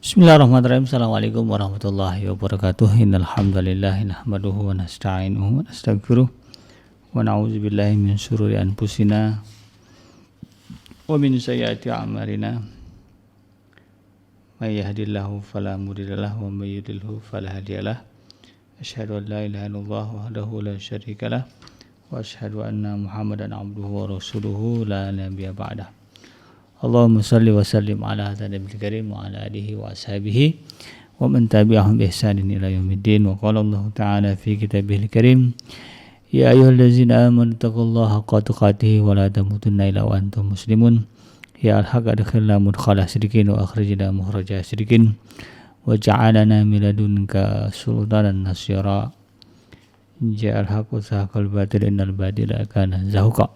Bismillahirrahmanirrahim. Assalamualaikum warahmatullahi wabarakatuh. Innal hamdalillah nahmaduhu wa nasta'inuhu wa nastaghfiruh wa na'udzu billahi min syururi anfusina wa min sayyiati a'malina. May yahdihillahu fala mudhillalah wa may yudlilhu fala hadiyalah. Asyhadu an la ilaha illallah wahdahu la syarikalah wa asyhadu anna Muhammadan abduhu wa rasuluhu la nabiyya ba'dah. Allahumma salli wa sallim ala nabiyyil karim wa ala alihi wa ashabihi wa man tabi'ahum bi ihsanin ila yaumiddin. Wa qala Allah ta'ala fi kitabihil karim, ya ayyuhallazina amanu taqullaha haqqa tuqatih wa la tamutunna illa wa antum muslimun. Ya al-haq adkhilna mudkhala sidqin wa akhrijna mukhraja sidqin wa ja'alna min ladunka sultanan nasira. Ja al-haq wa sahaqal batil innal batila kana zahuqa.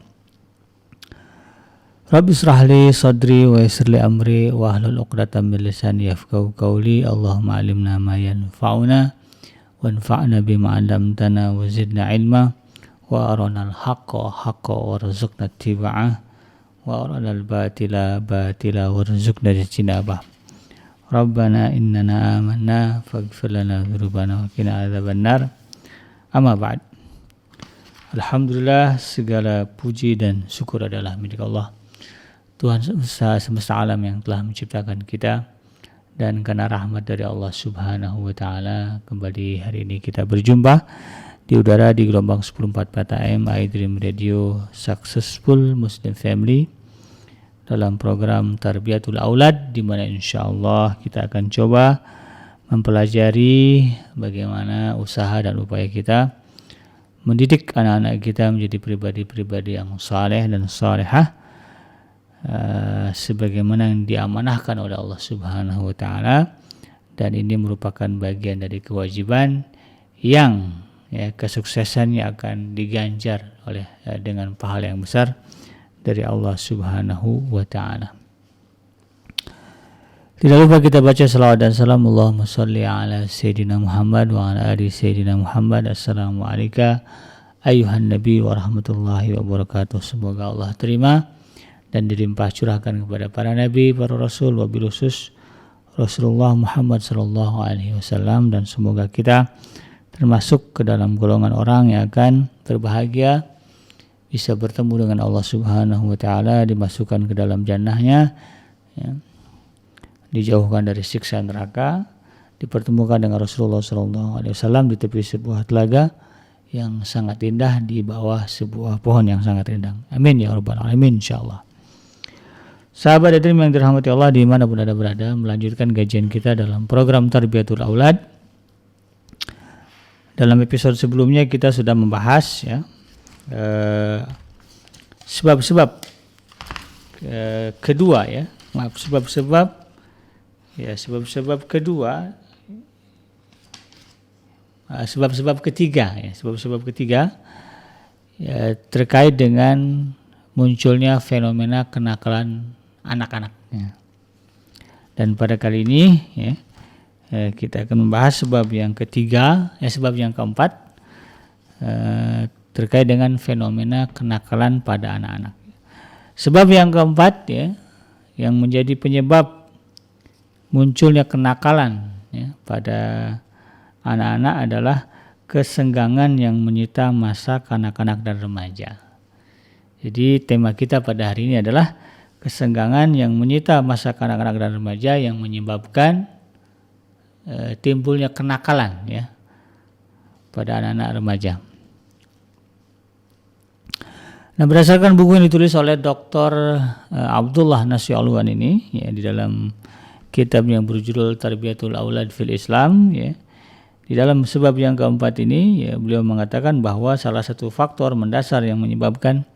Rabbi israh li sadri wa yassir li amri wa hlul 'uqdatam min lisani yafqahu qawli. Allahumma 'allimna ma yanfa'una wanfa'na bima 'allamtana wa zidna ilma wa arina al-haqqa haqqan warzuqna ittiba'ah wa arina al-batila batila warzuqna ijtinabah. Rabbana innana amanna faghfir lana dzunubana wa qina adzabannar. Amma ba'd. Alhamdulillah, segala puji dan syukur adalah milik Allah, Tuhan semesta alam yang telah menciptakan kita, dan karena rahmat dari Allah Subhanahu wa taala kembali hari ini kita berjumpa di udara di gelombang 1044 AM iDream Radio Successful Muslim Family dalam program Tarbiyatul Aulad, di mana insyaallah kita akan coba mempelajari bagaimana usaha dan upaya kita mendidik anak-anak kita menjadi pribadi-pribadi yang saleh dan salehah, sebagaimana yang diamanahkan oleh Allah Subhanahu wa taala, dan ini merupakan bagian dari kewajiban yang kesuksesannya akan diganjar oleh dengan pahala yang besar dari Allah Subhanahu wa taala. Tidak lupa kita baca salawat dan salam, Allahumma sholli ala sayyidina Muhammad wa ala ali sayyidina Muhammad. Assalamu alayka ayyuhan nabi wa rahmatullahi wa barakatuh. Semoga Allah terima dan dilimpah curahkan kepada para nabi, para rasul, wabil khusus Rasulullah Muhammad sallallahu alaihi wasallam, dan semoga kita termasuk ke dalam golongan orang yang akan berbahagia bisa bertemu dengan Allah Subhanahu wa taala, dimasukkan ke dalam jannahnya, dijauhkan dari siksa neraka, dipertemukan dengan Rasulullah sallallahu alaihi wasallam di tepi sebuah telaga yang sangat indah, di bawah sebuah pohon yang sangat rindang. Amin ya rabbal alamin insyaallah. Sahabat Adrim yang dirahmati Allah dimanapun Anda berada, melanjutkan kajian kita dalam program Tarbiyatul Aulad. Dalam episode sebelumnya kita sudah membahas sebab-sebab kedua sebab-sebab ketiga terkait dengan munculnya fenomena kenakalan anak-anak. Dan pada kali ini kita akan membahas sebab yang keempat terkait dengan fenomena kenakalan pada anak-anak. Sebab yang keempat yang menjadi penyebab munculnya kenakalan pada anak-anak adalah kesenggangan yang menyita masa kanak-kanak dan remaja. Jadi tema kita pada hari ini adalah kesenggangan yang menyita masa kanak-kanak dan remaja yang menyebabkan timbulnya kenakalan pada anak-anak remaja. Nah, berdasarkan buku yang ditulis oleh Dr. Abdullah Nasi'alwan ini di dalam kitab yang berjudul Tarbiyatul Aulad fil Islam, di dalam sebab yang keempat ini beliau mengatakan bahwa salah satu faktor mendasar yang menyebabkan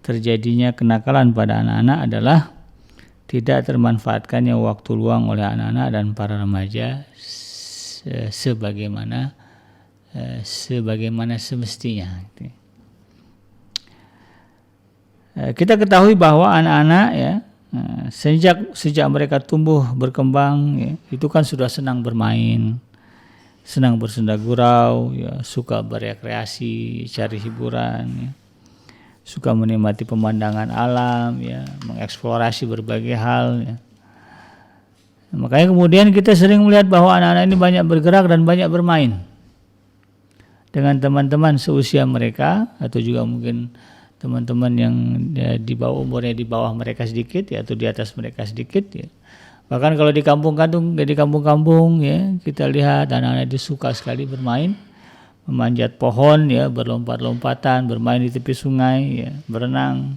terjadinya kenakalan pada anak-anak adalah tidak termanfaatkannya waktu luang oleh anak-anak dan para remaja sebagaimana semestinya. Kita ketahui bahwa anak-anak sejak mereka tumbuh berkembang itu kan sudah senang bermain, senang bersenda gurau, suka berekreasi, cari hiburan, suka menikmati pemandangan alam, mengeksplorasi berbagai hal. Makanya kemudian kita sering melihat bahwa anak-anak ini banyak bergerak dan banyak bermain dengan teman-teman seusia mereka, atau juga mungkin teman-teman yang di bawah umurnya di bawah mereka sedikit ya, atau di atas mereka sedikit ya. Bahkan kalau di kampung-kampung ya, kita lihat anak-anak itu suka sekali bermain, memanjat pohon ya, berlompat-lompatan, bermain di tepi sungai ya, berenang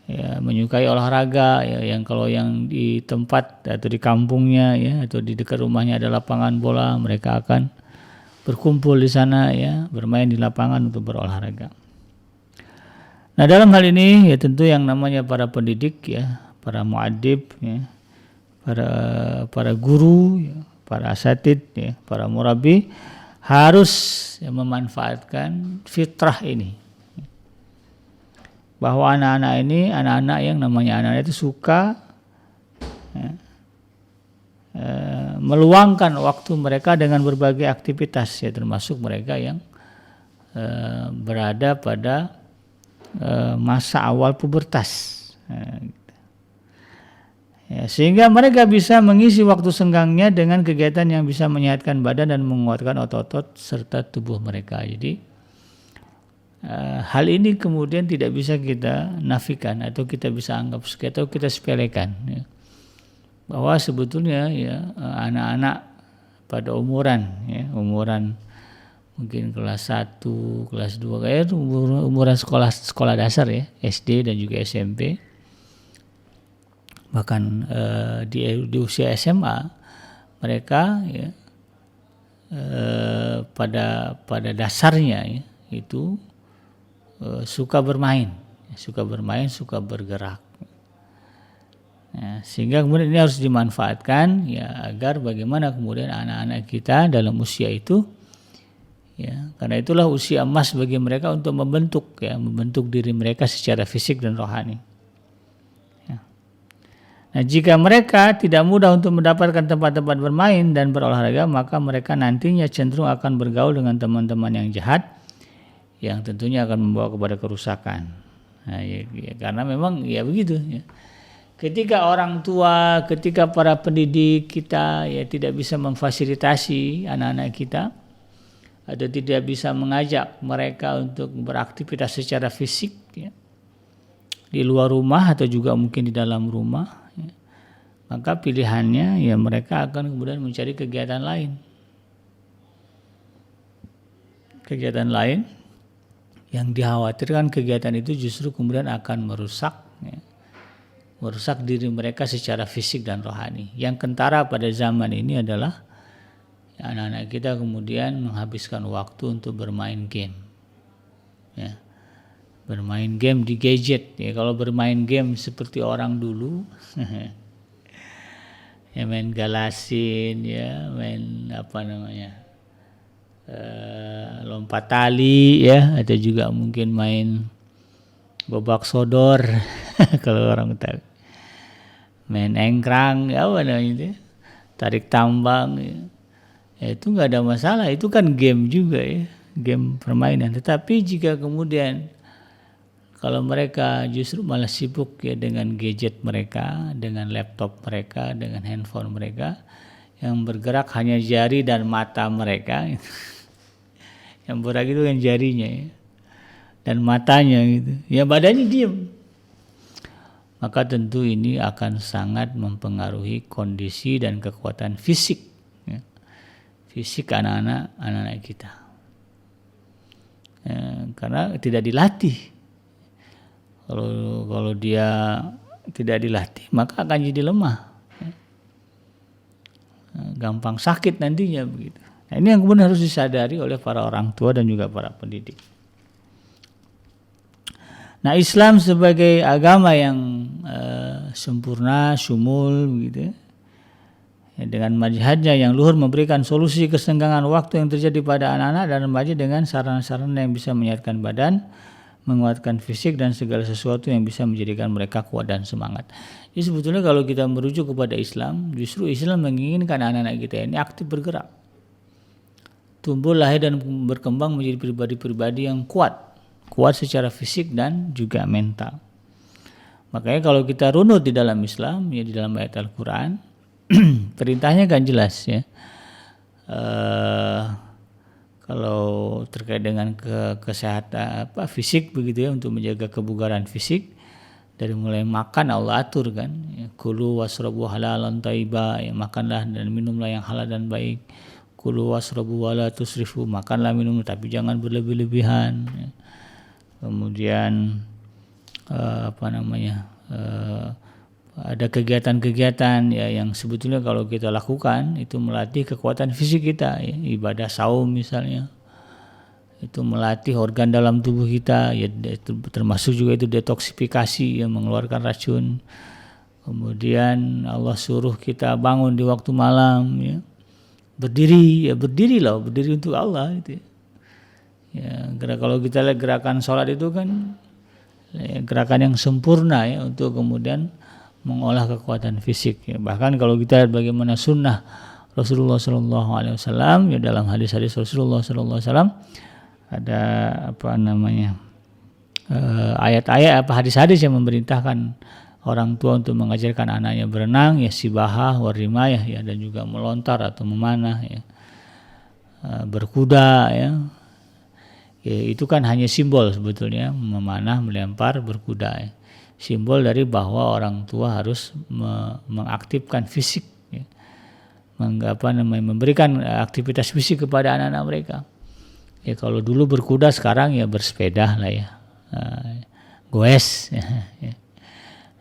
ya, menyukai olahraga ya, yang kalau yang di tempat atau di kampungnya ya, atau di dekat rumahnya ada lapangan bola, mereka akan berkumpul di sana ya, bermain di lapangan untuk berolahraga. Nah, dalam hal ini ya tentu yang namanya para pendidik ya, para muadib ya, para guru ya, para asatid ya, para murabi harus ya, memanfaatkan fitrah ini. Bahwa anak-anak yang namanya anak-anak itu suka ya, meluangkan waktu mereka dengan berbagai aktivitas ya, termasuk mereka yang berada pada masa awal pubertas ya, sehingga mereka bisa mengisi waktu senggangnya dengan kegiatan yang bisa menyehatkan badan dan menguatkan otot-otot serta tubuh mereka. Jadi hal ini kemudian tidak bisa kita nafikan atau kita bisa anggap atau kita sepelekan ya, bahwa sebetulnya ya anak-anak pada umuran mungkin kelas 1, kelas 2 kayak umuran sekolah dasar ya, SD dan juga SMP. Bahkan di usia SMA mereka ya pada dasarnya ya, itu suka bermain, suka bergerak. Ya, sehingga kemudian ini harus dimanfaatkan ya, agar bagaimana kemudian anak-anak kita dalam usia itu ya, karena itulah usia emas bagi mereka untuk membentuk diri mereka secara fisik dan rohani. Ya. Nah, jika mereka tidak mudah untuk mendapatkan tempat-tempat bermain dan berolahraga, maka mereka nantinya cenderung akan bergaul dengan teman-teman yang jahat, yang tentunya akan membawa kepada kerusakan. Nah, ya, karena memang ya begitu. Ya. Ketika orang tua, ketika para pendidik kita ya tidak bisa memfasilitasi anak-anak kita, atau tidak bisa mengajak mereka untuk beraktivitas secara fisik ya, di luar rumah atau juga mungkin di dalam rumah ya, maka pilihannya ya mereka akan kemudian mencari kegiatan lain yang dikhawatirkan kegiatan itu justru kemudian akan merusak diri mereka secara fisik dan rohani. Yang kentara pada zaman ini adalah anak-anak kita kemudian menghabiskan waktu untuk bermain game ya, bermain game di gadget ya. Kalau bermain game seperti orang dulu ya, main galasin ya, main lompat tali ya, atau juga mungkin main babak sodor kalau orang tahu, main engkrang ya, apa namanya itu, tarik tambang ya. Itu nggak ada masalah, itu kan game juga ya, game permainan. Tetapi jika kemudian kalau mereka justru malah sibuk ya dengan gadget mereka, dengan laptop mereka, dengan handphone mereka, yang bergerak hanya jari dan mata mereka, yang bergerak itu kan jarinya ya, dan matanya gitu, ya badannya diam, maka tentu ini akan sangat mempengaruhi kondisi dan kekuatan fisik anak-anak kita ya, karena tidak dilatih. Kalau dia tidak dilatih maka akan jadi lemah ya, gampang sakit nantinya begitu. Nah, ini yang kemudian harus disadari oleh para orang tua dan juga para pendidik. Nah, Islam sebagai agama yang sempurna, syumul begitu ya, dengan manhajnya yang luhur memberikan solusi kesenggangan waktu yang terjadi pada anak-anak dan remaja dengan sarana-sarana yang bisa menyehatkan badan, menguatkan fisik dan segala sesuatu yang bisa menjadikan mereka kuat dan semangat. Jadi sebetulnya kalau kita merujuk kepada Islam, justru Islam menginginkan anak-anak kita ini aktif bergerak, tumbuh, lahir dan berkembang menjadi pribadi-pribadi yang kuat secara fisik dan juga mental. Makanya kalau kita runut di dalam Islam, ya di dalam ayat Al-Quran, Perintahnya kan jelas ya. Kalau terkait dengan kesehatan fisik begitu ya, untuk menjaga kebugaran fisik, dari mulai makan Allah atur kan ya, kulu wasrabu halalan thayyiba ya, makanlah dan minumlah yang halal dan baik. Kulu wasrabu wala tusrifu, makanlah minum tapi jangan berlebih-lebihan ya. Kemudian ada kegiatan-kegiatan ya yang sebetulnya kalau kita lakukan itu melatih kekuatan fisik kita ya. Ibadah saum misalnya itu melatih organ dalam tubuh kita ya, termasuk juga itu detoksifikasi yang mengeluarkan racun. Kemudian Allah suruh kita bangun di waktu malam ya, berdiri untuk Allah itu ya. Kalau kita lihat gerakan sholat itu kan ya, gerakan yang sempurna ya untuk kemudian mengolah kekuatan fisik ya. Bahkan kalau kita lihat bagaimana sunnah Rasulullah SAW ya, dalam hadis-hadis Rasulullah SAW ada ayat-ayat hadis-hadis yang memerintahkan orang tua untuk mengajarkan anaknya berenang ya, sibahah warimayah ya, dan juga melontar atau memanah ya, berkuda ya. Ya, itu kan hanya simbol sebetulnya, memanah, melempar, berkuda ya. Simbol dari bahwa orang tua harus mengaktifkan fisik ya. Memberikan aktivitas fisik kepada anak-anak mereka. Ya kalau dulu berkuda, sekarang ya bersepeda lah ya. Goes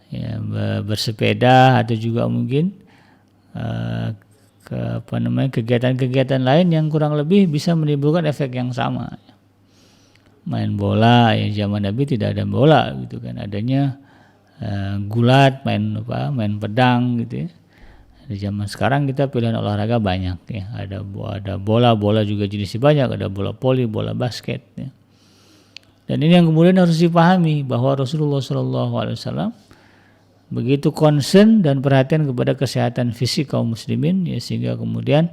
ya, bersepeda atau juga mungkin kegiatan-kegiatan lain yang kurang lebih bisa menimbulkan efek yang sama. Main bola ya, zaman Nabi tidak ada bola gitu kan, adanya gulat, main pedang gitu ya. Di zaman sekarang kita pilihan olahraga banyak ya, ada bola juga jenisnya banyak, ada bola voli, bola basket ya. Dan ini yang kemudian harus dipahami bahwa Rasulullah SAW begitu concern dan perhatian kepada kesehatan fisik kaum muslimin ya, sehingga kemudian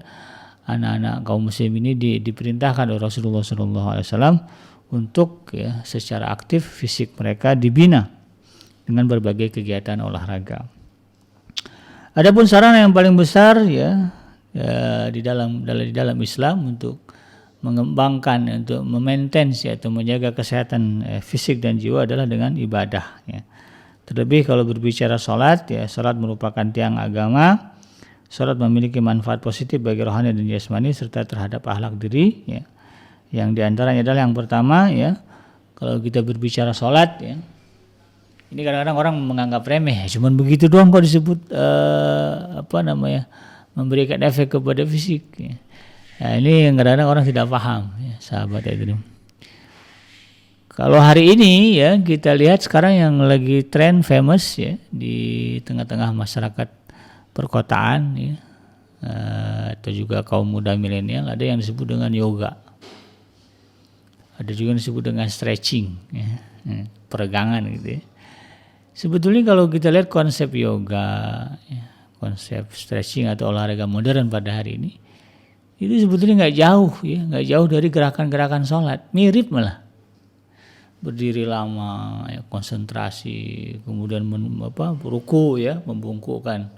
anak-anak kaum muslim ini diperintahkan oleh Rasulullah SAW untuk ya secara aktif fisik mereka dibina dengan berbagai kegiatan olahraga. Adapun sarana yang paling besar ya di dalam Islam untuk mengembangkan, untuk memaintain ya, atau menjaga kesehatan fisik dan jiwa adalah dengan ibadah ya. Terlebih kalau berbicara sholat ya, sholat merupakan tiang agama. Sholat memiliki manfaat positif bagi rohani dan jasmani serta terhadap akhlak diri ya. Yang diantaranya adalah yang pertama ya, kalau kita berbicara sholat ya, ini kadang-kadang orang menganggap remeh, cuman begitu doang kok disebut memberikan efek kepada fisik ya. Nah, ini yang kadang-kadang orang tidak paham ya, sahabat itu. Kalau hari ini ya kita lihat sekarang yang lagi tren famous ya di tengah-tengah masyarakat perkotaan ya, atau juga kaum muda milenial, ada yang disebut dengan yoga. Ada juga yang disebut dengan stretching ya, peregangan gitu ya. Sebetulnya kalau kita lihat konsep yoga ya, konsep stretching atau olahraga modern pada hari ini itu sebetulnya nggak jauh dari gerakan-gerakan sholat, mirip malah. Berdiri lama ya, konsentrasi, kemudian ruku ya, membungkukkan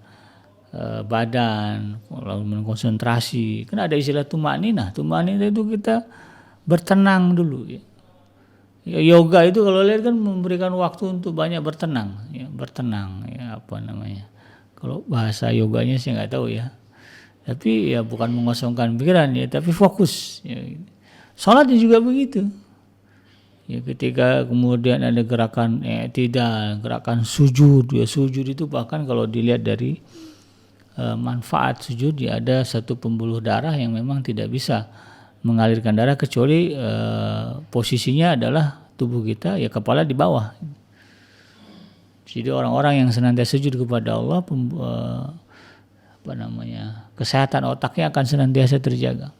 badan, lalu mengkonsentrasi. Kan ada istilah tumaninah itu kita bertenang dulu ya. Yoga itu kalau lihat kan memberikan waktu untuk banyak bertenang ya, kalau bahasa yoganya saya nggak tahu ya, tapi ya bukan mengosongkan pikiran ya, tapi fokus ya. Sholatnya juga begitu ya, ketika kemudian ada gerakan i'tidal, gerakan sujud ya, sujud itu bahkan kalau dilihat dari manfaat sujud ya, ada satu pembuluh darah yang memang tidak bisa mengalirkan darah kecuali posisinya adalah tubuh kita ya, kepala di bawah. Jadi orang-orang yang senantiasa sujud kepada Allah, kesehatan otaknya akan senantiasa terjaga.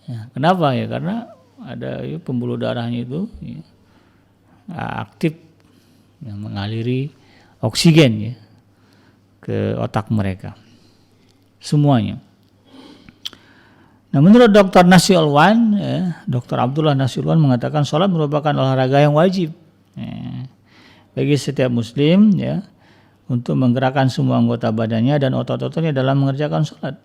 Ya, kenapa ya? Karena ada ya, pembuluh darahnya itu ya, aktif yang mengaliri oksigen ya ke otak mereka semuanya. Nah, menurut Dr. Nasiulwan, Dr. Abdullah Nasiulwan mengatakan sholat merupakan olahraga yang wajib bagi setiap muslim ya, untuk menggerakkan semua anggota badannya dan otot-ototnya dalam mengerjakan sholat.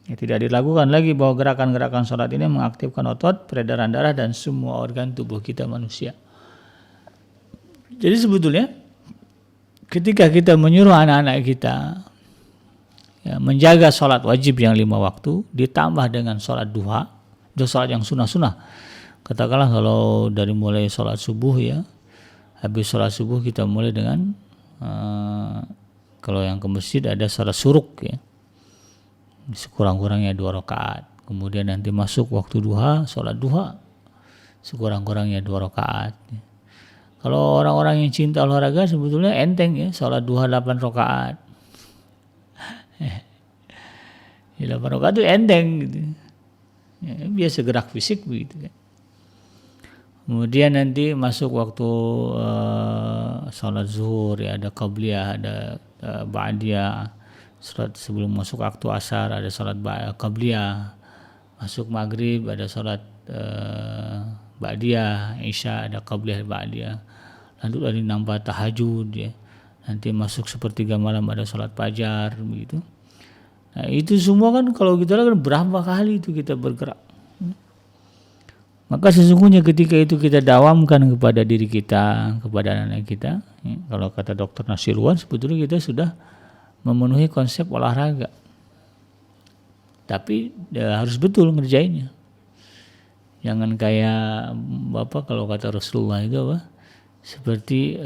Ya, tidak diragukan lagi bahwa gerakan-gerakan sholat ini mengaktifkan otot, peredaran darah dan semua organ tubuh kita manusia. Jadi sebetulnya ketika kita menyuruh anak-anak kita ya, menjaga sholat wajib yang 5 waktu ditambah dengan sholat duha, itu sholat yang sunnah-sunnah. Katakanlah kalau dari mulai sholat subuh ya, habis sholat subuh kita mulai dengan kalau yang ke masjid ada sholat suruk ya, sekurang-kurangnya 2 rakaat. Kemudian nanti masuk waktu duha, sholat duha sekurang-kurangnya 2 rakaat. Kalau orang-orang yang cinta olahraga sebetulnya enteng ya, sholat duha 8 rakaat. 8 rakaat itu enteng gitu. Ya, biasa gerak fisik begitu kan. Kemudian nanti masuk waktu sholat zuhur ya, ada qabliyah, ada ba'diyah. Sholat sebelum masuk waktu asar ada sholat qabliyah. Masuk maghrib ada sholat ba'diyah, isya ada qabliyah ba'diyah. Lalu dari nambah tahajud ya. Nanti masuk sepertiga malam ada sholat fajar begitu. Nah, itu semua kan kalau kita kan berapa kali itu kita bergerak. Maka sesungguhnya ketika itu kita dawamkan kepada diri kita, kepada anak kita, ya, kalau kata Dr. Nasirwan sebetulnya kita sudah memenuhi konsep olahraga. Tapi ya, harus betul ngerjainnya. Jangan kayak Bapak kalau kata Rasulullah itu apa? Seperti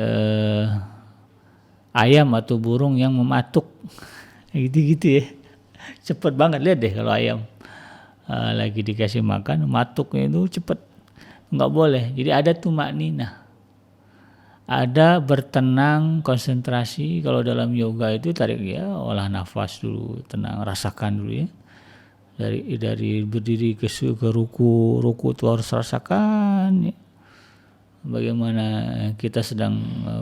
ayam atau burung yang mematuk. Gitu-gitu ya. Cepat banget, lihat deh kalau ayam lagi dikasih makan, matuknya itu cepat, nggak boleh. Jadi ada tumakninah, ada bertenang, konsentrasi. Kalau dalam yoga itu tarik ya, olah nafas dulu, tenang, rasakan dulu ya. Dari berdiri ke ruku itu harus rasakan ya. Bagaimana kita sedang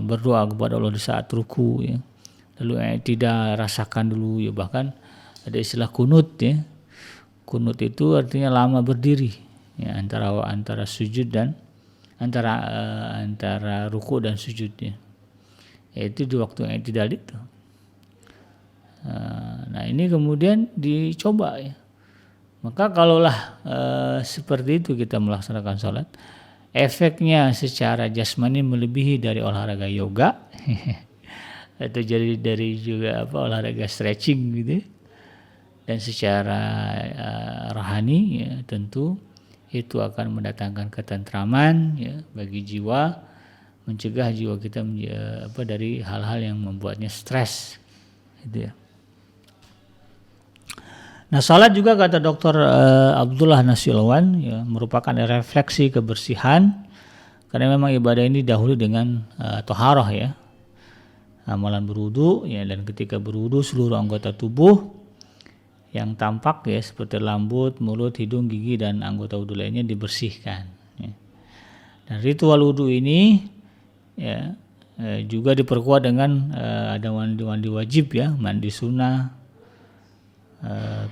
berdoa kepada Allah di saat ruku ya. Lalu tidak rasakan dulu ya, bahkan ada istilah kunut ya. Kunut itu artinya lama berdiri ya, antara sujud dan antara ruku dan sujudnya. Yaitu di waktu i'tidal itu. Nah, ini kemudian dicoba ya. Maka kalaulah seperti itu kita melaksanakan sholat, efeknya secara jasmani melebihi dari olahraga yoga atau jadi dari juga olahraga stretching gitu ya. Dan secara rohani ya, tentu itu akan mendatangkan ketentraman ya bagi jiwa, mencegah jiwa kita dari hal-hal yang membuatnya stres gitu ya. Nah, salat juga kata Dr. Abdullah Nasirwan ya, merupakan refleksi kebersihan, karena memang ibadah ini dahulu dengan toharoh ya, amalan berwudu ya, dan ketika berwudu seluruh anggota tubuh yang tampak ya seperti rambut, mulut, hidung, gigi dan anggota wudu lainnya dibersihkan. Ya. Dan ritual wudu ini ya juga diperkuat dengan ada mandi wajib ya, mandi sunnah,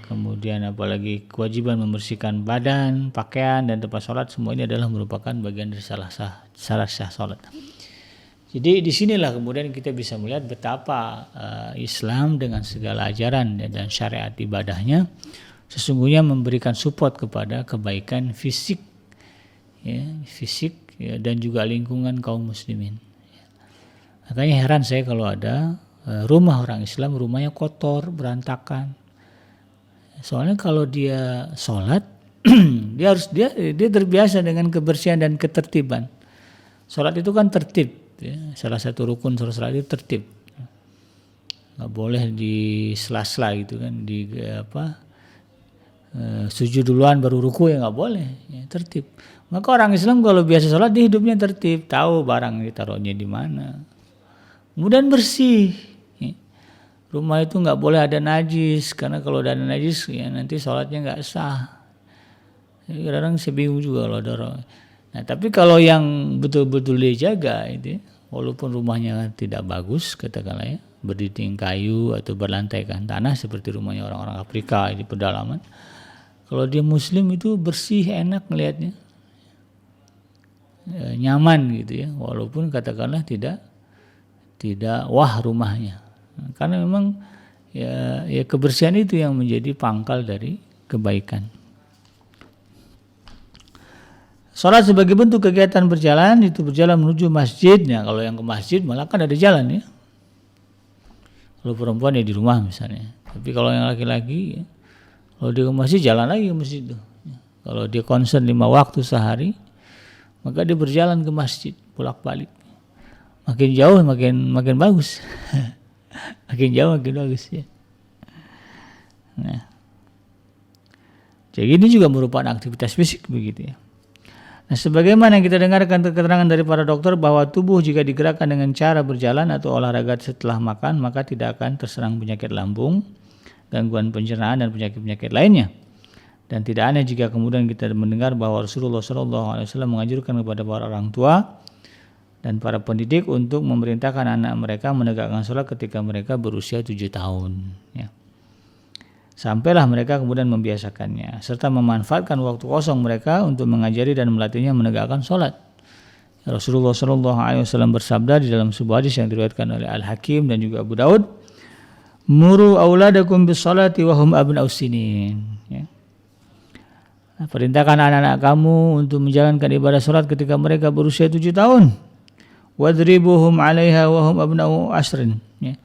kemudian apalagi kewajiban membersihkan badan, pakaian dan tempat sholat. Semua ini adalah merupakan bagian dari syarat sah sholat. Jadi disinilah kemudian kita bisa melihat betapa Islam dengan segala ajaran dan syariat ibadahnya sesungguhnya memberikan support kepada kebaikan fisik ya, dan juga lingkungan kaum muslimin. Makanya heran saya kalau ada rumah orang Islam, rumahnya kotor, berantakan. Soalnya kalau dia sholat dia terbiasa dengan kebersihan dan ketertiban. Sholat itu kan tertib. Ya, salah satu rukun sholat itu tertib, nggak boleh di sela-sela gitu kan, sujud duluan baru ruku ya nggak boleh ya, tertib. Maka orang Islam kalau biasa sholat di hidupnya tertib, tahu barang ditaruhnya di mana, kemudian bersih ya. Rumah itu nggak boleh ada najis, karena kalau ada najis ya nanti sholatnya nggak sah. Kadang-kadang saya bingung juga kalau ada orang. Nah, tapi kalau yang betul-betul dia jaga itu, walaupun rumahnya tidak bagus, katakanlah ya, berdinding kayu atau berlantaikan tanah seperti rumahnya orang-orang Afrika di pedalaman, kalau dia Muslim itu bersih, enak ngelihatnya, nyaman gitu ya, walaupun katakanlah tidak wah rumahnya. Karena memang ya kebersihan itu yang menjadi pangkal dari kebaikan. Sholat sebagai bentuk kegiatan berjalan, itu berjalan menuju masjidnya. Kalau yang ke masjid malah kan ada jalan ya. Kalau perempuan ya di rumah misalnya. Tapi kalau yang laki-laki, kalau dia ke masjid jalan lagi ke masjid itu. Kalau dia concern 5 waktu sehari, maka dia berjalan ke masjid bolak-balik. Makin jauh makin bagus. Makin jauh makin bagus ya. Nah, jadi ini juga merupakan aktivitas fisik begitu ya. Nah, sebagaimana yang kita dengarkan keterangan dari para dokter bahwa tubuh jika digerakkan dengan cara berjalan atau olahraga setelah makan, maka tidak akan terserang penyakit lambung, gangguan pencernaan dan penyakit-penyakit lainnya. Dan tidak aneh jika kemudian kita mendengar bahwa Rasulullah SAW menganjurkan kepada para orang tua dan para pendidik untuk memerintahkan anak mereka menegakkan sholat ketika mereka berusia 7 tahun. Ya. Sampailah mereka kemudian membiasakannya, serta memanfaatkan waktu kosong mereka untuk mengajari dan melatihnya menegakkan sholat. Rasulullah SAW bersabda di dalam sebuah hadis yang diriwayatkan oleh Al-Hakim dan juga Abu Daud, "Muru auladakum bis sholati wa hum abna'us sinin." Ya. Perintahkan anak-anak kamu untuk menjalankan ibadah sholat ketika mereka berusia 7 tahun. Wadribuhum 'alaiha wa hum abna'u ashrin. Ya.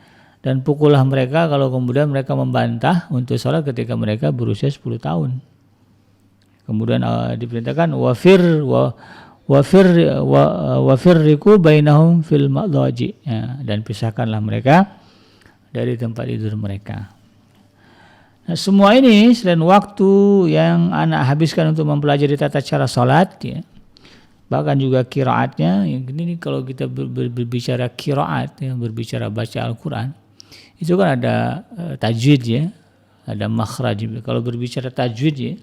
Dan pukullah mereka kalau kemudian mereka membantah untuk sholat ketika mereka berusia 10 tahun. Kemudian diperintahkan wafirriku bainahum fil madhaji, ya, dan pisahkanlah mereka dari tempat tidur mereka. Nah, semua ini selain waktu yang anak habiskan untuk mempelajari tata cara sholat, ya, bahkan juga qiraatnya. Ini kalau kita berbicara qiraat, ya, berbicara baca Al-Quran, itu kan ada tajwid ya, ada makhraj. Kalau berbicara tajwid ya,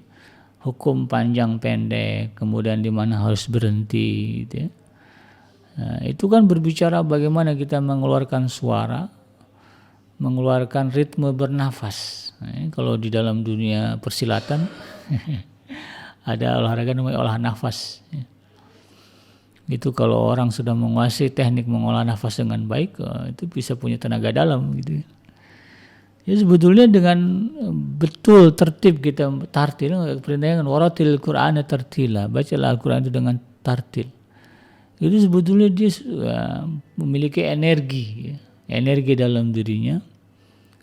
hukum panjang pendek, kemudian di mana harus berhenti gitu ya. Nah, itu kan berbicara bagaimana kita mengeluarkan suara, mengeluarkan ritme bernafas. Nah, kalau di dalam dunia persilatan ada olahraga namanya olah nafas. Itu kalau orang sudah menguasai teknik mengolah nafas dengan baik, itu bisa punya tenaga dalam gitu. Ya sebetulnya dengan betul tertib kita tartil, perintahnya waratil Qur'ana tartila, bacalah Al-Qur'an itu dengan tartil. Itu sebetulnya dia memiliki energi, ya, energi dalam dirinya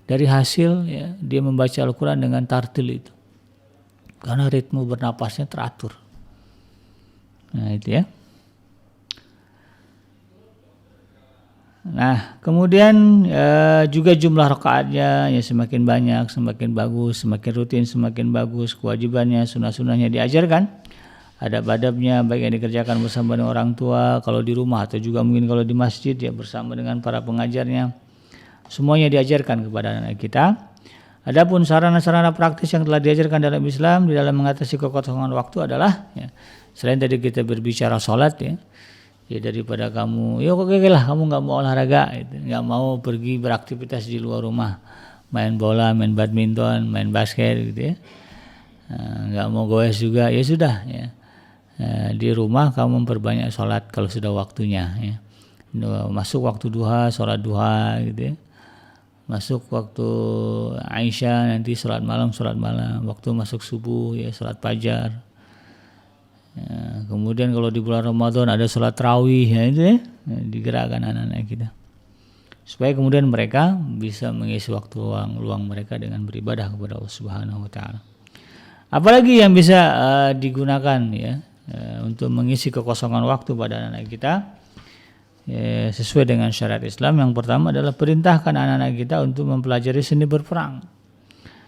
dari hasil, ya, dia membaca Al-Qur'an dengan tartil itu. Karena ritme bernapasnya teratur. Nah, itu ya. Nah, kemudian juga jumlah rakaatnya ya semakin banyak, semakin bagus, semakin rutin, semakin bagus. Kewajibannya, sunnah-sunnahnya diajarkan. Adab-adabnya baik yang dikerjakan bersama dengan orang tua, kalau di rumah atau juga mungkin kalau di masjid ya bersama dengan para pengajarnya. Semuanya diajarkan kepada anak kita. Adapun sarana-sarana praktis yang telah diajarkan dalam Islam di dalam mengatasi kekosongan waktu adalah, ya, selain tadi kita berbicara sholat ya. Ya daripada kamu, ya oke lah kamu nggak mau olahraga, gitu, nggak mau pergi beraktivitas di luar rumah, main bola, main badminton, main basket, gitu ya, nggak mau goes juga, ya sudah, ya, di rumah kamu memperbanyak sholat kalau sudah waktunya, ya, masuk waktu duha, sholat duha, gitu ya, masuk waktu Aisyah nanti sholat malam, waktu masuk subuh ya sholat fajar. Ya, kemudian kalau di bulan Ramadan ada sholat tarawih ya itu ya, digerakkan anak-anak kita supaya kemudian mereka bisa mengisi waktu luang mereka dengan beribadah kepada Allah Subhanahu wa taala. Apalagi yang bisa digunakan ya untuk mengisi kekosongan waktu pada anak-anak kita ya, sesuai dengan syariat Islam. Yang pertama adalah perintahkan anak-anak kita untuk mempelajari seni berperang,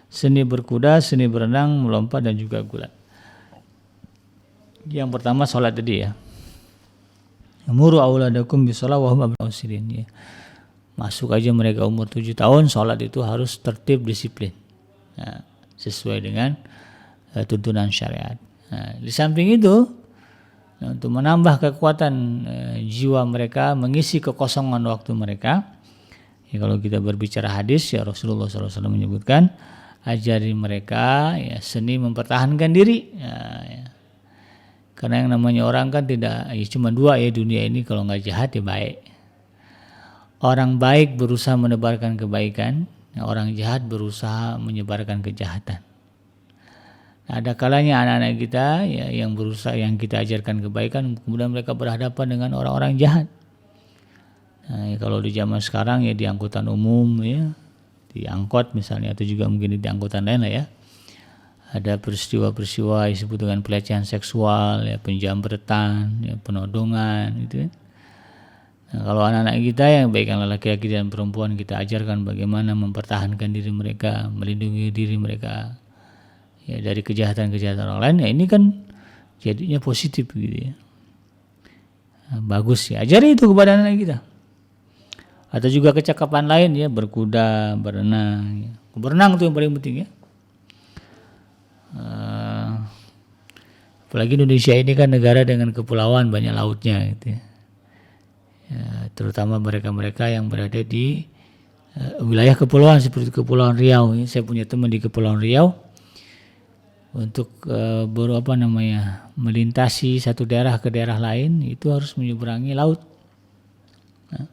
seni berkuda, seni berenang, melompat dan juga gulat. Yang pertama sholat tadi ya. Muru auladakum bisalah wa hum abna'us sinin ya. Masuk aja mereka umur 7 tahun, sholat itu harus tertib disiplin. Nah, sesuai dengan tuntunan syariat. Nah, di samping itu untuk menambah kekuatan jiwa mereka, mengisi kekosongan waktu mereka. Ya, kalau kita berbicara hadis ya Rasulullah SAW menyebutkan ajari mereka ya seni mempertahankan diri. Ya. Karena yang namanya orang kan tidak ya cuma dua ya dunia ini, kalau nggak jahat ya baik. orang baik berusaha menebarkan kebaikan, orang jahat berusaha menyebarkan kejahatan. Nah, ada kalanya anak-anak kita ya, yang berusaha, yang kita ajarkan kebaikan, kemudian mereka berhadapan dengan orang-orang jahat. Nah, ya, kalau di zaman sekarang ya di angkutan umum ya, di angkot misalnya, atau juga mungkin di angkutan lain lah ya, ada peristiwa-peristiwa disebut dengan pelecehan seksual, ya, penjamretan, ya, penodongan gitu ya. Nah, kalau anak-anak kita yang baik yang laki-laki dan perempuan, kita ajarkan bagaimana mempertahankan diri mereka, melindungi diri mereka ya dari kejahatan-kejahatan orang lain, ya ini kan jadinya positif gitu ya. Nah, bagus ya, ajari itu kepada anak kita. Atau juga kecakapan lain ya, berkuda, berenang ya. Berenang itu yang paling penting ya. Apalagi Indonesia ini kan negara dengan kepulauan, banyak lautnya gitu ya. Ya, terutama mereka-mereka yang berada di wilayah kepulauan seperti Kepulauan Riau. Saya punya teman di Kepulauan Riau, untuk melintasi satu daerah ke daerah lain itu harus menyeberangi laut. Nah,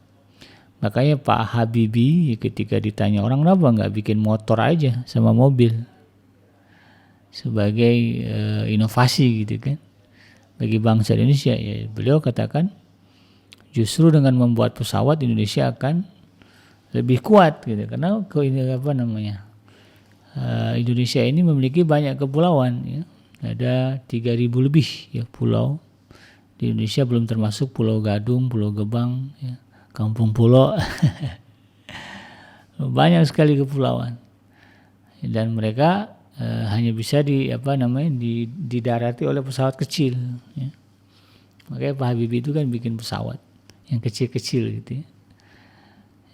makanya Pak Habibie ketika ditanya orang kenapa nggak bikin motor aja sama mobil sebagai inovasi gitu kan bagi bangsa Indonesia, ya beliau katakan justru dengan membuat pesawat Indonesia akan lebih kuat gitu, karena Indonesia ini memiliki banyak kepulauan ya. Ada 3.000 lebih ya pulau di Indonesia, belum termasuk Pulau Gadung, Pulau Gebang ya, Kampung Pulau. Banyak sekali kepulauan. Dan mereka hanya bisa didarati oleh pesawat kecil ya. Makanya Pak Habibie itu kan bikin pesawat yang kecil-kecil gitu ya.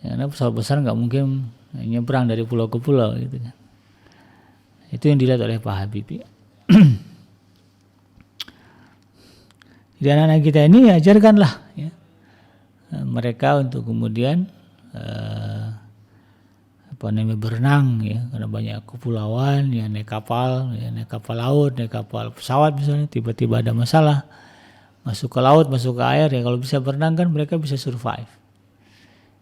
Karena pesawat besar nggak mungkin nyebrang dari pulau ke pulau gitu kan. Itu yang dilihat oleh Pak Habibie. Jadi anak-anak kita ini ajarkanlah ya, mereka untuk kemudian berenang ya, karena banyak kepulauan ya, naik kapal laut, naik kapal pesawat misalnya, tiba-tiba ada masalah, masuk ke laut, masuk ke air ya, kalau bisa berenang kan mereka bisa survive.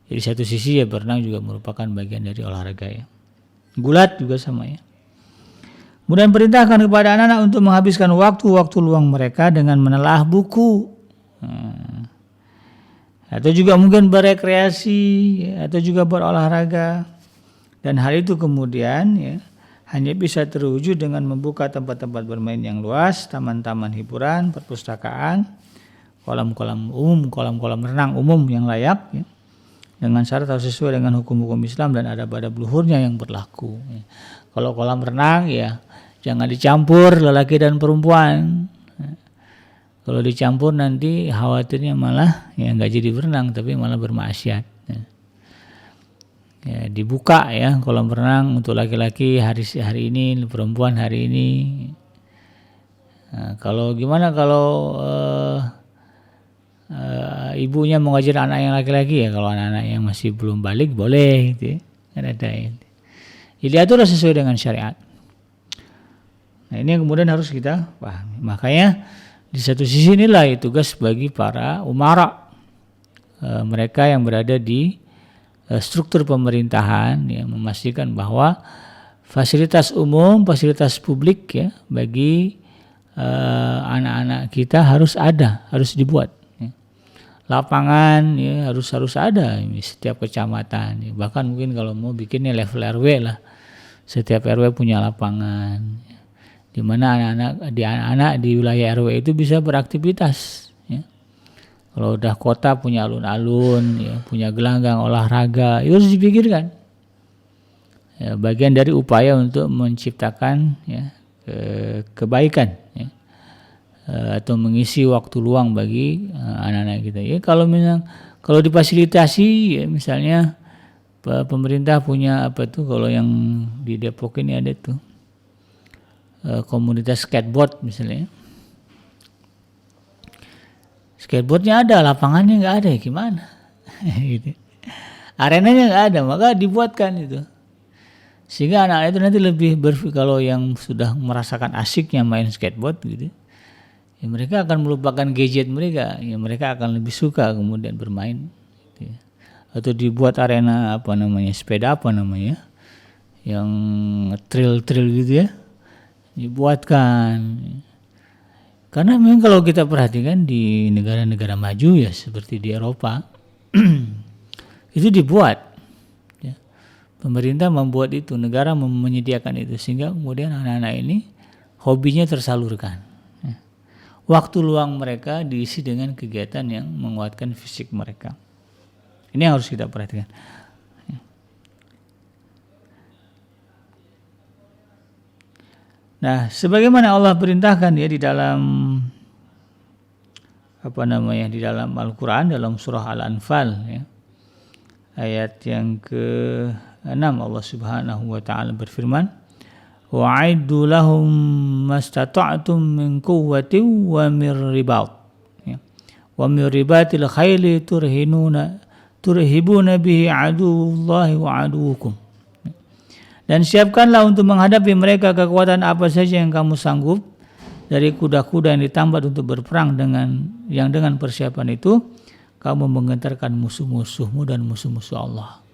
Jadi satu sisi ya berenang juga merupakan bagian dari olahraga ya. Gulat juga sama ya. Kemudian perintahkan kepada anak-anak untuk menghabiskan waktu-waktu luang mereka dengan menelaah buku, atau juga mungkin berekreasi atau juga berolahraga. Dan hal itu kemudian ya hanya bisa terwujud dengan membuka tempat-tempat bermain yang luas, taman-taman hiburan, perpustakaan, kolam-kolam umum, kolam-kolam renang umum yang layak ya, dengan syarat harus sesuai dengan hukum-hukum Islam dan adab-adab luhurnya yang berlaku. Kalau kolam renang ya jangan dicampur lelaki dan perempuan. Kalau dicampur nanti khawatirnya malah ya nggak jadi berenang tapi malah bermaksiat. Ya, dibuka ya kolam renang untuk laki-laki hari ini, perempuan hari ini. Nah, kalau gimana kalau ibunya mau ngajar anak yang laki-laki ya, kalau anak-anak yang masih belum balik boleh gitu ya. Ada ya. Jadi atur sesuai dengan syariat. Nah, ini yang kemudian harus kita pahami. Makanya di satu sisi inilah tugas bagi para umara, mereka yang berada di struktur pemerintahan ya, memastikan bahwa fasilitas umum, fasilitas publik ya bagi anak-anak kita harus ada, harus dibuat. Ya. Lapangan ya harus ada ini, setiap kecamatan. Ya. Bahkan mungkin kalau mau bikinnya level RW lah, setiap RW punya lapangan. Ya. Di mana anak-anak di wilayah RW itu bisa beraktivitas. Kalau udah kota punya alun-alun, ya, punya gelanggang olahraga, itu harus dipikirkan. Ya, bagian dari upaya untuk menciptakan ya, kebaikan, ya, atau mengisi waktu luang bagi anak-anak kita. Ya, kalau difasilitasi, ya, misalnya pemerintah punya kalau yang di Depok ini ada tuh komunitas skateboard misalnya. Skateboardnya ada, lapangannya nggak ada, ya gimana? Gitu. Arenanya nggak ada, maka dibuatkan itu. Sehingga anak itu nanti lebih kalau yang sudah merasakan asiknya main skateboard gitu, ya mereka akan melupakan gadget mereka, ya mereka akan lebih suka kemudian bermain. Gitu. atau dibuat arena sepeda yang trail gitu ya, dibuatkan. Karena memang kalau kita perhatikan di negara-negara maju ya seperti di Eropa itu dibuat ya. Pemerintah membuat itu, negara menyediakan itu sehingga kemudian anak-anak ini hobinya tersalurkan ya. Waktu luang mereka diisi dengan kegiatan yang menguatkan fisik mereka. Ini yang harus kita perhatikan. Nah, sebagaimana Allah perintahkan ya di dalam di dalam Al-Qur'an, dalam surah Al-Anfal ya. Ayat yang ke-6 Allah Subhanahu wa taala berfirman, wa'iddu lahum mastata'tum min quwwatin wa min ribat ya. Wa min ribatil khayli turhibuna bihi aduwallahi wa aduwukum. Dan siapkanlah untuk menghadapi mereka kekuatan apa saja yang kamu sanggup, dari kuda-kuda yang ditambat untuk berperang dengan persiapan itu kamu menggentarkan musuh-musuhmu dan musuh-musuh Allah.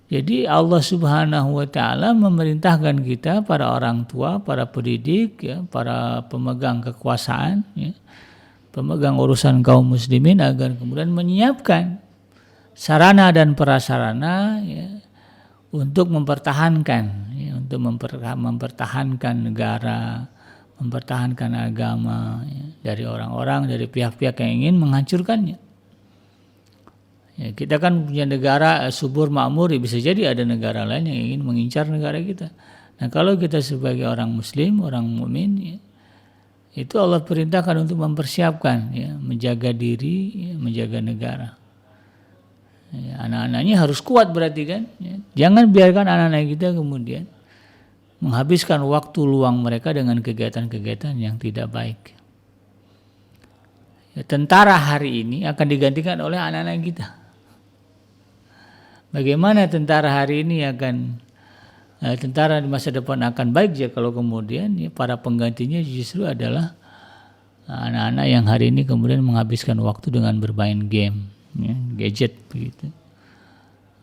Jadi Allah Subhanahu wa taala memerintahkan kita, para orang tua, para pendidik ya, para pemegang kekuasaan ya, pemegang urusan kaum muslimin agar kemudian menyiapkan sarana dan prasarana ya, untuk mempertahankan negara, mempertahankan agama ya, dari orang-orang, dari pihak-pihak yang ingin menghancurkannya. Ya, kita kan punya negara subur makmur, ya bisa jadi ada negara lain yang ingin mengincar negara kita. Nah, kalau kita sebagai orang muslim, orang mukmin ya, itu Allah perintahkan untuk mempersiapkan ya, menjaga diri, ya, menjaga negara. Ya, anak-anaknya harus kuat berarti kan ya. Jangan biarkan anak-anak kita kemudian menghabiskan waktu luang mereka dengan kegiatan-kegiatan yang tidak baik ya. Tentara hari ini akan digantikan oleh anak-anak kita. Bagaimana tentara hari ini tentara di masa depan akan baik ya kalau kemudian ya, para penggantinya justru adalah anak-anak yang hari ini kemudian menghabiskan waktu dengan bermain game ya, gadget begitu,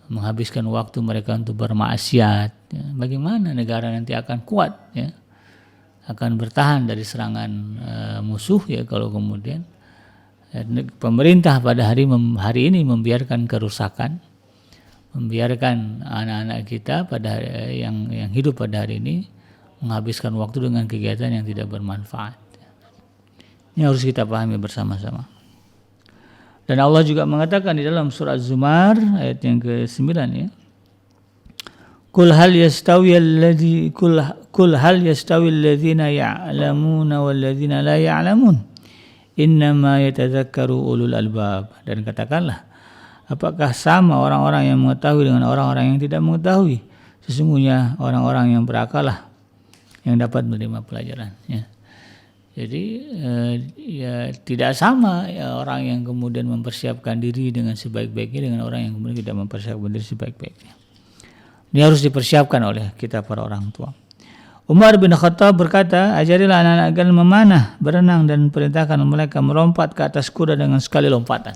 menghabiskan waktu mereka untuk bermaksiat ya. Bagaimana negara nanti akan kuat ya, akan bertahan dari serangan musuh ya kalau kemudian pemerintah pada hari ini membiarkan kerusakan, membiarkan anak-anak kita yang hidup pada hari ini menghabiskan waktu dengan kegiatan yang tidak bermanfaat. Ini harus kita pahami bersama-sama. Dan Allah juga mengatakan di dalam surah Az-Zumar ayat yang ke-9 ya. Qul hal yastawi alladhina ya'lamuna wal ladzina la ya'lamun. Innama yatadzakkaru ulul albab. Dan katakanlah, apakah sama orang-orang yang mengetahui dengan orang-orang yang tidak mengetahui? Sesungguhnya orang-orang yang berakal lah yang dapat menerima pelajaran ya. Jadi ya tidak sama ya, orang yang kemudian mempersiapkan diri dengan sebaik-baiknya dengan orang yang kemudian tidak mempersiapkan diri sebaik-baiknya. Ini harus dipersiapkan oleh kita para orang tua. Umar bin Khattab berkata, ajarilah anak-anak agar memanah, berenang, dan perintahkan mereka melompat ke atas kuda dengan sekali lompatan.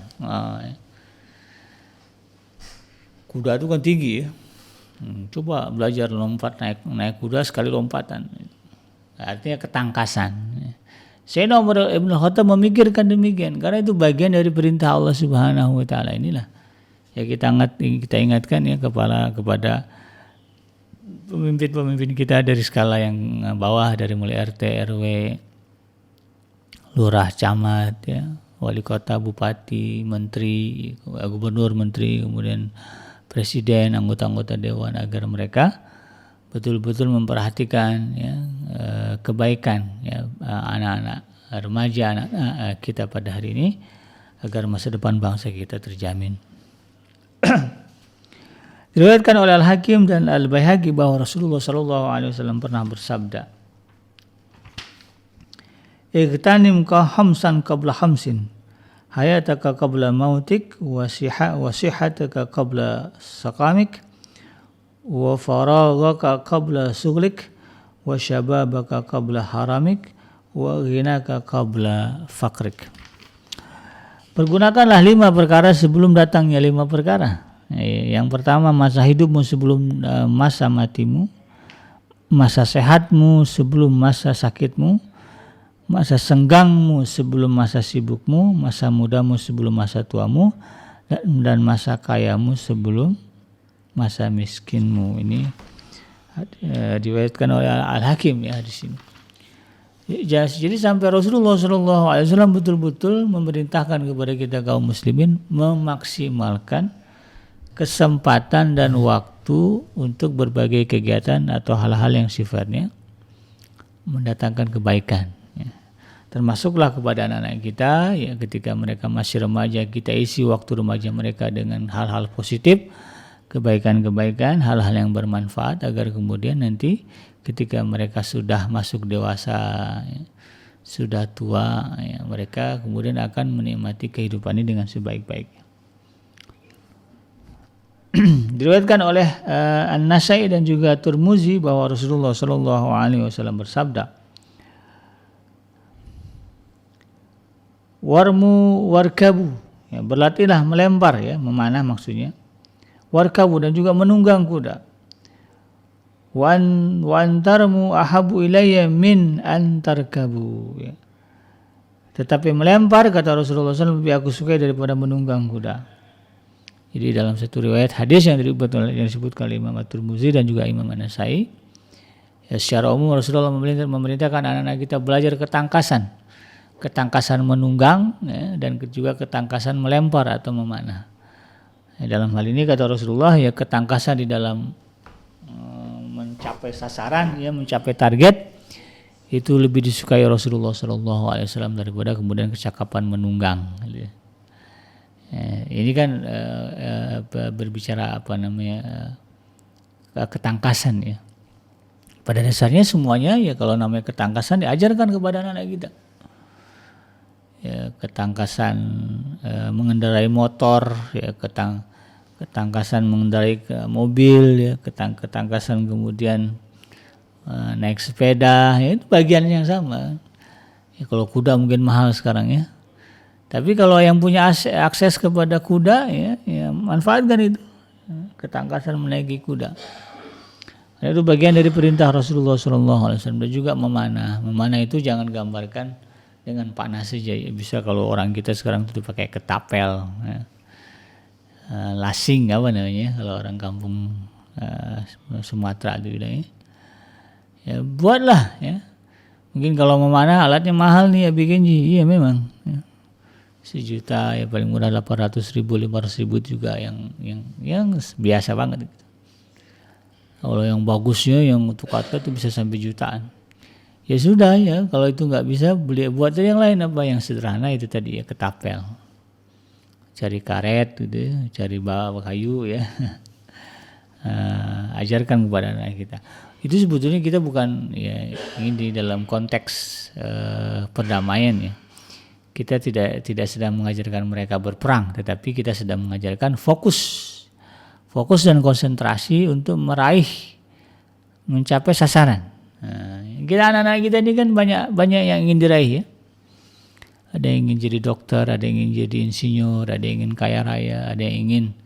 Kuda itu kan tinggi ya. Coba belajar lompat naik kuda sekali lompatan. Artinya ketangkasan. Sayyidina Umar bin Khattab memikirkan demikian karena itu bagian dari perintah Allah Subhanahu wa taala. Inilah ya kita ingatkan ya kepada pemimpin-pemimpin kita dari skala yang bawah, dari mulai RT, RW, lurah, camat ya, wali kota, bupati, menteri, gubernur, menteri, kemudian presiden, anggota-anggota dewan, agar mereka betul-betul memperhatikan ya, kebaikan ya, anak-anak remaja, anak kita pada hari ini, agar masa depan bangsa kita terjamin. Diriwayatkan oleh Al-Hakim dan Al-Baihaqi bahwa Rasulullah SAW pernah bersabda, "Igtanim ka khamsan qabla khamsin, hayataka qabla mautik, wa sihataka qabla saqamik, wa faraghaka qabla sughlik, wa syababaka qabla haramik, wa ghinaka qabla faqrik." Pergunakanlah 5 perkara sebelum datangnya 5 perkara. Yang pertama, masa hidupmu sebelum masa matimu, masa sehatmu sebelum masa sakitmu, masa senggangmu sebelum masa sibukmu, masa mudamu sebelum masa tuamu, dan masa kayamu sebelum masa miskinmu. Ini diriwayatkan oleh Al-Hakim ya di sini. Jadi sampai Rasulullah SAW betul-betul memerintahkan kepada kita kaum muslimin memaksimalkan kesempatan dan waktu untuk berbagai kegiatan atau hal-hal yang sifatnya mendatangkan kebaikan. Ya. Termasuklah kepada anak-anak kita, ya, ketika mereka masih remaja, kita isi waktu remaja mereka dengan hal-hal positif, kebaikan-kebaikan, hal-hal yang bermanfaat, agar kemudian nanti ketika mereka sudah masuk dewasa, ya, sudah tua, ya, mereka kemudian akan menikmati kehidupan ini dengan sebaik-baiknya. Diriwayatkan oleh An-Nasai dan juga Tirmizi bahwa Rasulullah SAW bersabda, warmu warkabu, ya, berlatihlah melempar, ya, memanah maksudnya, warkabu, dan juga menunggang kuda, wantarmu ahabu ilayya min antarkabu, ya. Tetapi melempar, kata Rasulullah SAW, lebih aku sukai daripada menunggang kuda. Jadi dalam satu riwayat hadis yang disebutkan oleh Imam At-Tirmizi dan juga Imam An-Nasai, ya, secara umum Rasulullah memerintahkan anak-anak kita belajar ketangkasan menunggang, ya, dan juga ketangkasan melempar atau memanah. Ya, dalam hal ini kata Rasulullah, ya, ketangkasan di dalam mencapai sasaran, ya, mencapai target, itu lebih disukai Rasulullah SAW daripada kemudian kecakapan menunggang. Ini kan berbicara ketangkasan, ya. Pada dasarnya semuanya, ya, kalau namanya ketangkasan diajarkan kepada anak-anak kita. Ya, ketangkasan mengendarai motor, ya, ketangkasan mengendarai mobil, ya, ketangkasan kemudian naik sepeda, ya, itu bagian yang sama. Ya, kalau kuda mungkin mahal sekarang, ya. Tapi kalau yang punya akses kepada kuda, ya manfaatkan itu, ketangkasan menaiki kuda. Dan itu bagian dari perintah Rasulullah SAW. Dan juga memanah. Memanah itu jangan gambarkan dengan panah saja. Ya, bisa kalau orang kita sekarang itu pakai ketapel, ya. Lasing apa namanya kalau orang kampung Sumatera itu bilangnya. Ya, buatlah, ya. Mungkin kalau memanah alatnya mahal nih, ya bikin, iya memang, ya. 1 juta, ya, paling murah 800.000, 500.000 juga yang biasa banget. Kalau yang bagusnya, yang untuk kata itu bisa sampai jutaan. Ya sudah, ya, kalau itu nggak bisa, buat yang lain, apa yang sederhana itu tadi, ya, ketapel, cari karet gitu, ya, cari bawa kayu, ya. Ajarkan kepada anak kita. Itu sebetulnya kita bukan, ya, ini dalam konteks perdamaian, ya. Kita tidak sedang mengajarkan mereka berperang, tetapi kita sedang mengajarkan fokus dan konsentrasi untuk mencapai sasaran. Kita anak-anak kita ini kan banyak yang ingin diraih, ya. Ada yang ingin jadi dokter, ada yang ingin jadi insinyur, ada yang ingin kaya raya, ada yang ingin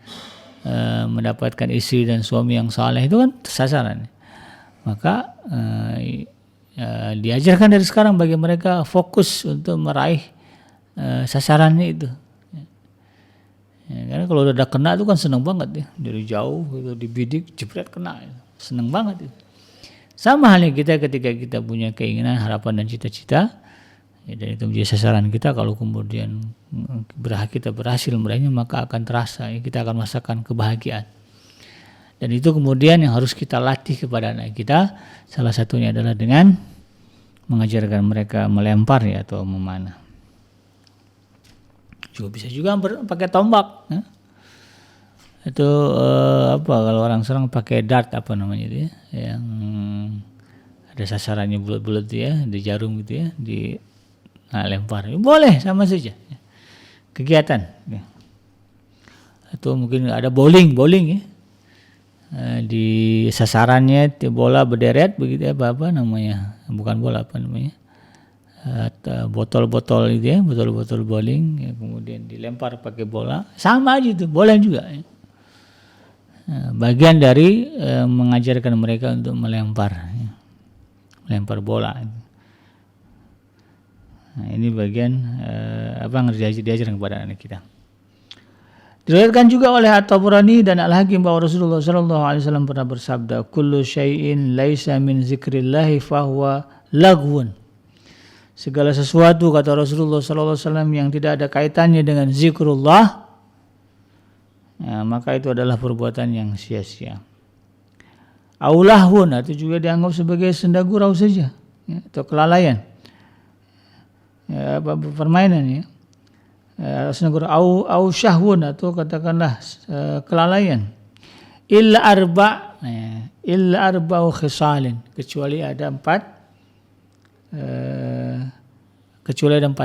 mendapatkan istri dan suami yang saleh, itu kan sasaran. Maka diajarkan dari sekarang bagi mereka fokus untuk meraih sasarannya itu. Ya, karena kalau udah kena itu kan seneng banget, ya, dari jauh gitu, dibidik jepret kena, ya. Seneng banget itu. Sama halnya kita ketika kita punya keinginan, harapan dan cita-cita, ya, dan itu menjadi sasaran kita, kalau kemudian kita berhasil meraihnya, maka akan terasa, ya, kita akan merasakan kebahagiaan. Dan itu kemudian yang harus kita latih kepada anak kita. Salah satunya adalah dengan mengajarkan mereka melempar, ya, atau memanah. Bisa juga pakai tombak, ya. Itu kalau orang Serang pakai dart apa namanya itu, ya, yang ada sasarannya bulat-bulat, ya, di jarum gitu, ya, lempar, boleh, sama saja, ya. Kegiatan, ya. Atau mungkin ada bowling, ya. Di sasarannya bola berderet begitu, apa namanya, bukan bola, apa namanya, botol-botol itu ya, botol-botol bowling ya, kemudian dilempar pakai bola, sama aja itu bola juga ya. Bagian dari mengajarkan mereka untuk melempar ya. Melempar bola. Nah, ini bagian apa yang diajarkan kepada anak kita. Diriwayatkan juga oleh At-Tabrani dan Al-Hakim bahwa Rasulullah sallallahu alaihi wasallam pernah bersabda, "Kullu syai'in laisa min zikrillah fahuwa lagwun." Segala sesuatu, kata Rasulullah sallallahu alaihi wasallam, yang tidak ada kaitannya dengan zikrullah, ya, maka itu adalah perbuatan yang sia-sia. Aulahun, itu juga dianggap sebagai senda gurau saja ya, atau kelalaian. Ya, permainan ya. Au syahwun, atau katakanlah kelalaian. Illa arba'u khisalin, kecuali ada empat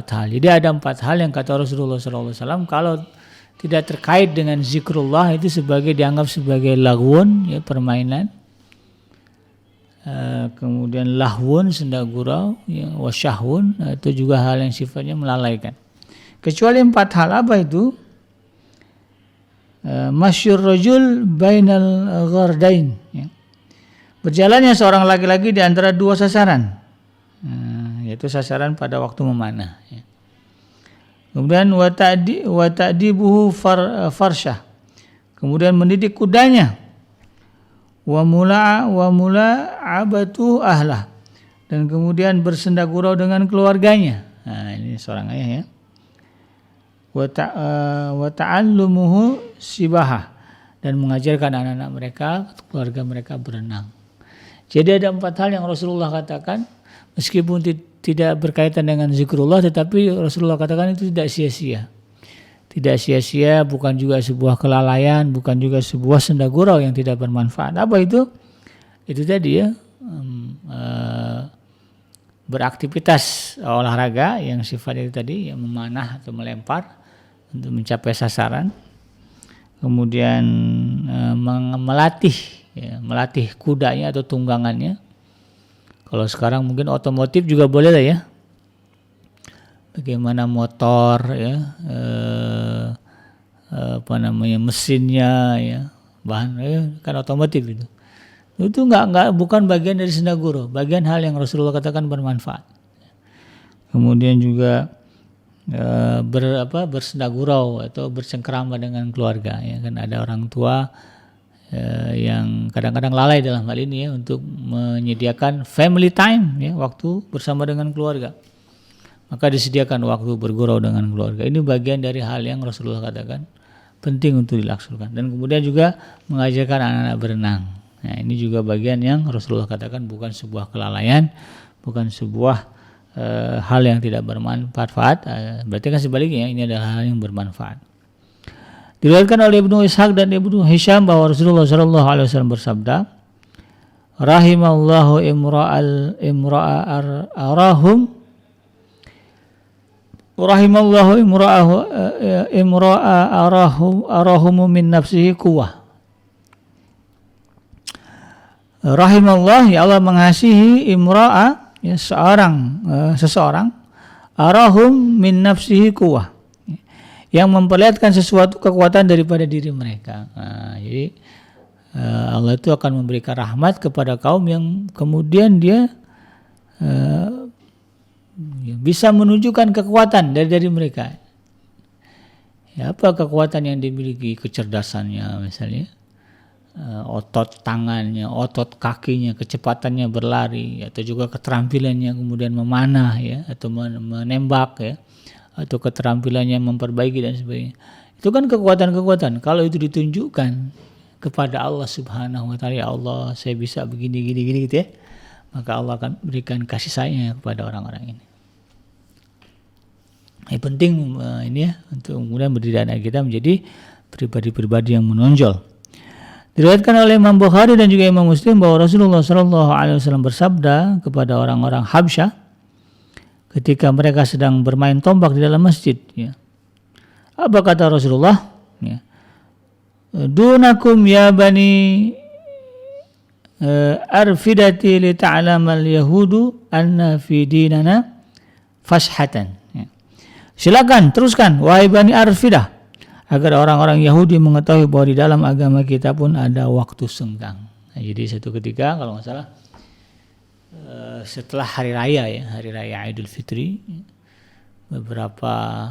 hal. Jadi ada 4 hal yang kata Rasulullah SAW kalau tidak terkait dengan zikrullah itu dianggap sebagai lagwun ya, permainan. Kemudian lahwun, senda gurau ya, wasyahwun, itu juga hal yang sifatnya melalaikan. Kecuali 4 hal, apa itu? Masyur rajul bainal ghardain ya. Berjalannya seorang laki-laki di antara 2 sasaran, yaitu sasaran pada waktu memanah ya. Kemudian wa ta'dibuhu farsyah, kemudian mendidik kudanya, wa mula'abatu ahlah, dan kemudian bersenda gurau dengan keluarganya. Nah, ini seorang ayah ya. Wa ta'allumuhu sibahah, dan mengajarkan anak-anak mereka, keluarga mereka berenang. Jadi ada 4 hal yang Rasulullah katakan, meskipun tidak berkaitan dengan zikrullah, tetapi Rasulullah katakan itu tidak sia-sia. Tidak sia-sia, bukan juga sebuah kelalaian, bukan juga sebuah senda gurau yang tidak bermanfaat. Apa itu? Itu tadi ya, beraktivitas olahraga yang sifatnya itu tadi, yang memanah atau melempar untuk mencapai sasaran. Kemudian melatih kudanya atau tunggangannya. Kalau sekarang mungkin otomotif juga boleh lah ya. Bagaimana motor ya, mesinnya ya, bahan kan otomotif itu. Itu bukan bagian dari senda gurau, bagian hal yang Rasulullah katakan bermanfaat. Kemudian juga bersenda gurau atau bercengkrama dengan keluarga ya, kan ada orang tua yang kadang-kadang lalai dalam hal ini ya, untuk menyediakan family time ya, waktu bersama dengan keluarga. Maka disediakan waktu bergurau dengan keluarga. Ini bagian dari hal yang Rasulullah katakan penting untuk dilaksanakan. Dan kemudian juga mengajarkan anak-anak berenang. Nah, ini juga bagian yang Rasulullah katakan bukan sebuah kelalaian, bukan sebuah hal yang tidak bermanfaat. Berarti kan sebaliknya, ini adalah hal yang bermanfaat. Diriwayatkan oleh Ibnu Ishaq dan Ibnu Hisham bahwa Rasulullah SAW bersabda, rahimallahu arahumu min nafsihi quwwah. Rahimallah, ya Allah mengasihi imra'a ya, seseorang arahum min nafsihi quwwah, yang memperlihatkan sesuatu kekuatan daripada diri mereka. Nah, jadi Allah itu akan memberikan rahmat kepada kaum yang kemudian dia bisa menunjukkan kekuatan dari mereka. Ya, apa kekuatan yang dimiliki? Kecerdasannya misalnya, otot tangannya, otot kakinya, kecepatannya berlari, atau juga keterampilannya kemudian memanah ya, atau menembak ya, atau keterampilannya memperbaiki dan sebagainya. Itu kan kekuatan-kekuatan. Kalau itu ditunjukkan kepada Allah Subhanahu wa taala, ya Allah, saya bisa begini gitu ya, maka Allah akan berikan kasih sayangnya kepada orang-orang ini. Ini penting ini ya, untuk kemudian mendidik anak kita menjadi pribadi-pribadi yang menonjol. Diriwayatkan oleh Imam Bukhari dan juga Imam Muslim bahwa Rasulullah SAW bersabda kepada orang-orang Habsyah ketika mereka sedang bermain tombak di dalam masjid. Ya. Apa kata Rasulullah? Ya. Dunakum ya bani arfidati li ta'lamal yahudu anna fi dinana fashhatan. Ya. Silakan teruskan wahai Bani Arfidah, agar orang-orang Yahudi mengetahui bahwa di dalam agama kita pun ada waktu senggang. Nah, jadi satu ketika kalau nggak salah setelah hari raya Idul Fitri, beberapa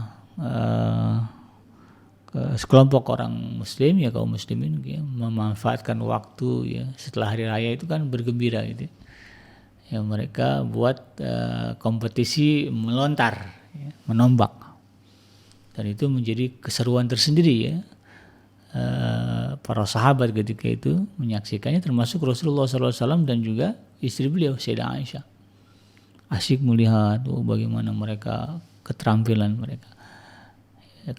sekelompok orang Muslim ya, kaum muslimin ya, memanfaatkan waktu ya setelah hari raya itu kan bergembira gitu. Ya mereka buat kompetisi melontar, ya, menombak. Dan itu menjadi keseruan tersendiri ya. Para sahabat ketika itu menyaksikannya, termasuk Rasulullah SAW dan juga istri beliau Sayyidah Aisyah. Asyik melihat bagaimana mereka, keterampilan mereka.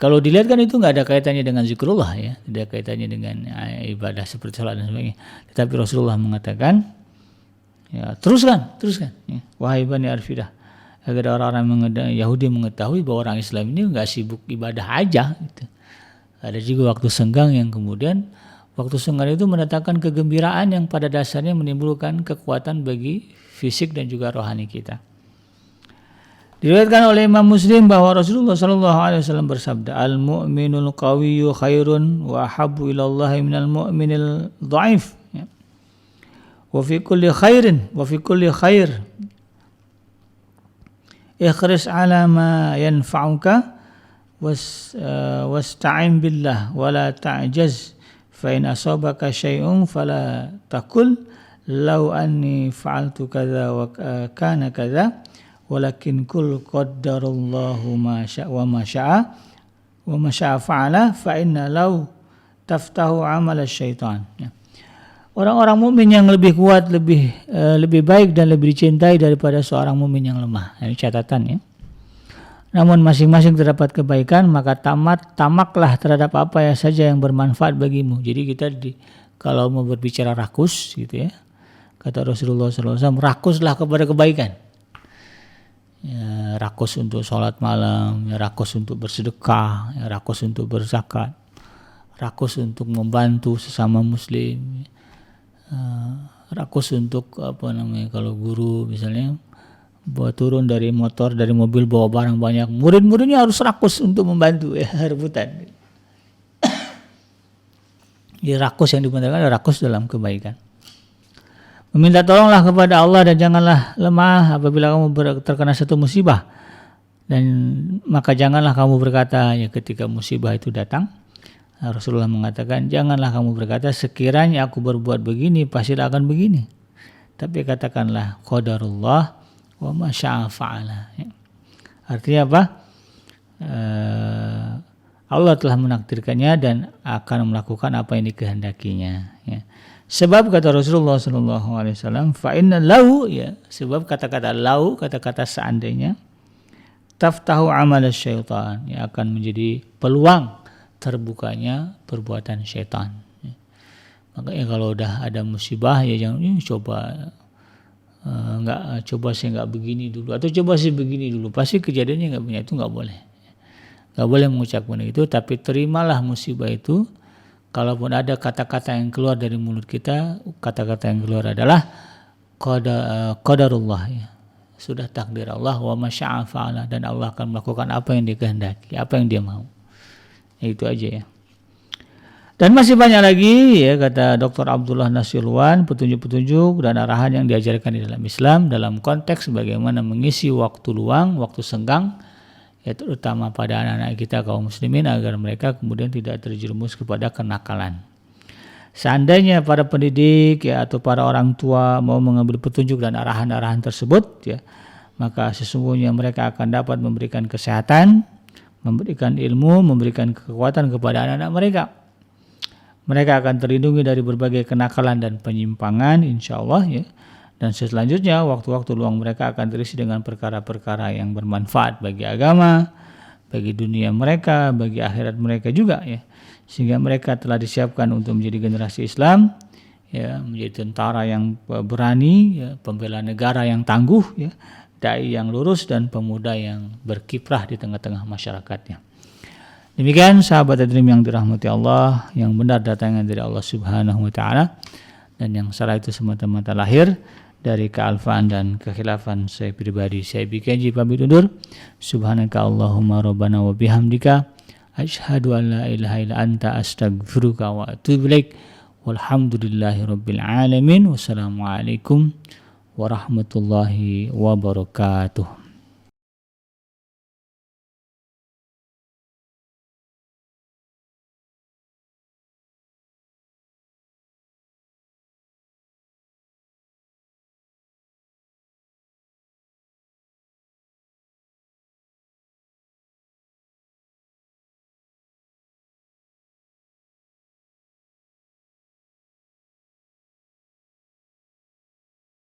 Kalau dilihat kan itu nggak ada kaitannya dengan zikrullah ya, tidak kaitannya dengan ibadah seperti salat dan sebagainya. Tetapi Rasulullah mengatakan, ya teruskan, ya, wahai Bani Arfidah, agar orang-orang Yahudi mengetahui bahwa orang Islam ini nggak sibuk ibadah aja. Gitu. Ada juga waktu senggang yang kemudian waktu senggang itu mendatangkan kegembiraan yang pada dasarnya menimbulkan kekuatan bagi fisik dan juga rohani kita. Diriwayatkan oleh Imam Muslim bahwa Rasulullah SAW bersabda, al-mu'minul qawiyyu khairun wa ahabbu ilallahi minal mu'minil dha'if. Ya. Wa fi kulli khair ikhris ala ma yanfa'uka wasta'in billah wa la ta'jaz fa in asabaka syai'un fala taqul law anni fa'altu kadza wa kana kadza walakin kul qaddarallahu ma syaa wa ma syaa fa'ala fa inna law taftahu amal syaitan. Ya. Orang-orang mukmin yang lebih kuat, lebih baik dan lebih dicintai daripada seorang mukmin yang lemah. Ini catatan ya. Namun masing-masing terdapat kebaikan, maka tamaklah terhadap apa ya saja yang bermanfaat bagimu. Jadi kita kalau mau berbicara rakus gitu ya, kata Rasulullah SAW, rakuslah kepada kebaikan. Ya, rakus untuk sholat malam, ya, rakus untuk bersedekah, ya, rakus untuk berzakat, rakus untuk membantu sesama muslim, rakus untuk kalau guru misalnya turun dari motor, dari mobil bawa barang banyak, murid-muridnya harus rakus untuk membantu ya, rebutan. Ya, rakus yang dibenarkan adalah rakus dalam kebaikan. Meminta tolonglah kepada Allah dan janganlah lemah apabila kamu terkena satu musibah. Dan maka janganlah kamu berkata ya ketika musibah itu datang. Rasulullah mengatakan, janganlah kamu berkata sekiranya aku berbuat begini pastilah akan begini. Tapi katakanlah qadarullah wa ma syaa fa'ala. Artinya apa? Allah telah menakdirkannya dan akan melakukan apa yang dikehendakinya. Ya. Sebab kata Rasulullah SAW, fa inna lau, ya, sebab kata-kata lau, kata-kata seandainya, taftahu amal syaitan, ya, akan menjadi peluang terbukanya perbuatan syaitan. Ya. Makanya kalau udah ada musibah ya jangan coba saya nggak begini dulu atau coba saya begini dulu, pasti kejadiannya nggak punya, itu nggak boleh. Nggak boleh mengucapkan itu, tapi terimalah musibah itu. Kalaupun ada kata-kata yang keluar dari mulut kita, kata-kata yang keluar adalah qadarullah, ya. Sudah takdir Allah, wa ma syaa fa'ala, dan Allah akan melakukan apa yang Dia kehendaki, apa yang Dia mau. Ya, itu aja ya. Dan masih banyak lagi ya, kata Dr. Abdullah Nasirwan, petunjuk-petunjuk dan arahan yang diajarkan di dalam Islam dalam konteks bagaimana mengisi waktu luang, waktu senggang, ya, terutama pada anak-anak kita kaum muslimin agar mereka kemudian tidak terjerumus kepada kenakalan. Seandainya para pendidik ya atau para orang tua mau mengambil petunjuk dan arahan-arahan tersebut ya, maka sesungguhnya mereka akan dapat memberikan kesehatan, memberikan ilmu, memberikan kekuatan kepada anak-anak mereka. Mereka akan terlindungi dari berbagai kenakalan dan penyimpangan insyaallah ya. Dan selanjutnya waktu-waktu luang mereka akan terisi dengan perkara-perkara yang bermanfaat bagi agama, bagi dunia mereka, bagi akhirat mereka juga ya. Sehingga mereka telah disiapkan untuk menjadi generasi Islam ya, menjadi tentara yang berani ya, pembela negara yang tangguh ya, dai yang lurus dan pemuda yang berkiprah di tengah-tengah masyarakatnya. Demikian sahabat Dream yang dirahmati Allah, yang benar datangnya dari Allah Subhanahu wa taala dan yang salah itu semata-mata lahir dari kealfaan dan kekhilafan saya pribadi. Saya BKJ pamit undur. Subhanaka Allahumma rabbana wa bihamdika asyhadu an la ilaha illa anta astaghfiruka wa atubu ilaik. Walhamdulillahi rabbil alamin. Wassalamualaikum warahmatullahi wabarakatuh.